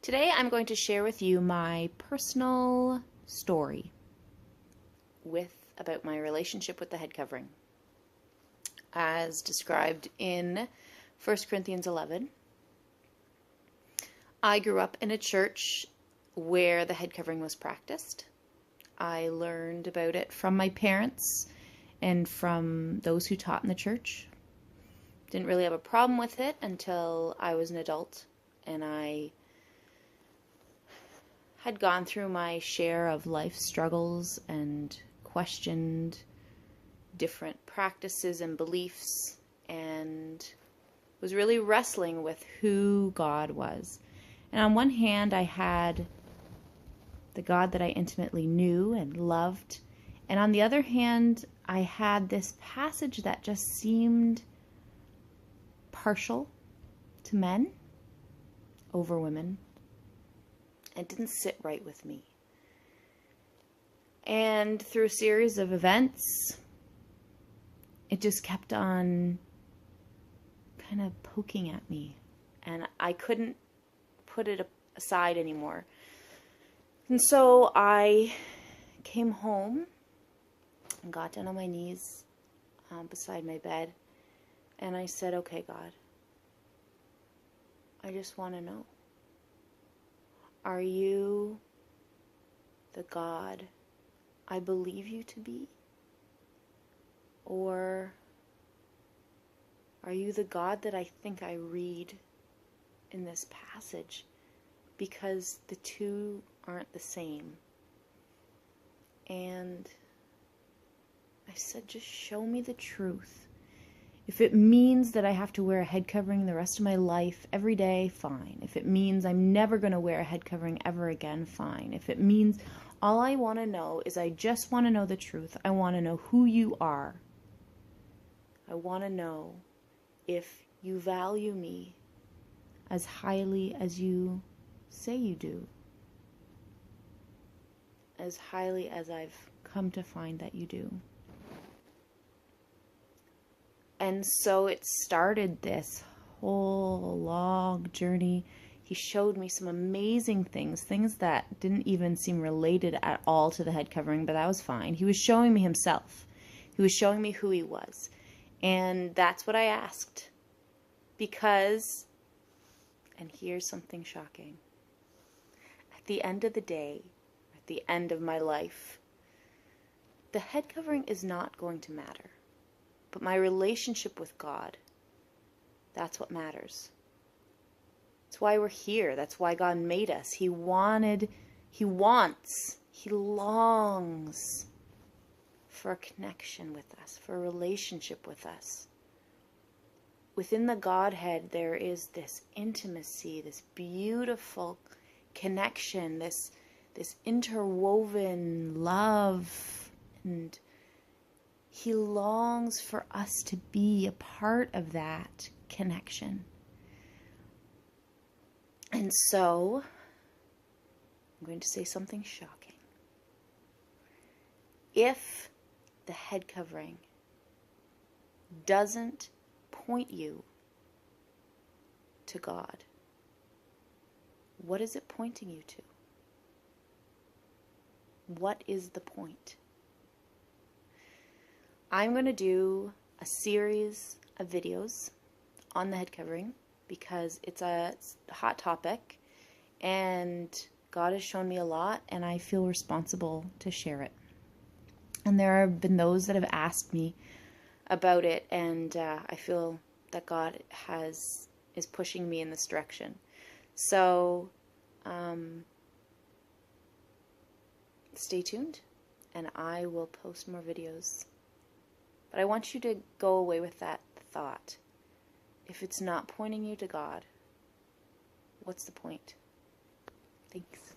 Today I'm going to share with you my personal story about my relationship with the head covering, as described in 1 Corinthians 11. I grew up in a church where the head covering was practiced. I learned about it from my parents and from those who taught in the church. Didn't really have a problem with it until I was an adult and I had gone through my share of life struggles and questioned different practices and beliefs and was really wrestling with who God was. And on one hand, I had the God that I intimately knew and loved. And on the other hand, I had this passage that just seemed partial to men over women. It didn't sit right with me. And through a series of events, it just kept on kind of poking at me. And I couldn't put it aside anymore. And so I came home and got down on my knees beside my bed. And I said, okay, God, I just want to know. Are you the God I believe you to be? Or are you the God that I think I read in this passage? Because the two aren't the same. And I said, just show me the truth. If it means that I have to wear a head covering the rest of my life every day, fine. If it means I'm never going to wear a head covering ever again, fine. If it means all I want to know is I just want to know the truth. I want to know who you are. I want to know if you value me as highly as you say you do. As highly as I've come to find that you do. And so it started this whole long journey. He showed me some amazing things that didn't even seem related at all to the head covering, but that was fine. He was showing me himself. He was showing me who he was. And that's what I asked. Because, and here's something shocking, at the end of the day, at the end of my life, the head covering is not going to matter. But my relationship with God, that's what matters. That's why we're here. That's why God made us. He longs for a connection with us, for a relationship with us. Within the Godhead, there is this intimacy, this beautiful connection, this interwoven love, and He longs for us to be a part of that connection. And so, I'm going to say something shocking. If the head covering doesn't point you to God, what is it pointing you to? What is the point? I'm going to do a series of videos on the head covering because it's a hot topic and God has shown me a lot and I feel responsible to share it. And there have been those that have asked me about it, and I feel that God is pushing me in this direction. So stay tuned and I will post more videos. But I want you to go away with that thought. If it's not pointing you to God, what's the point? Thanks.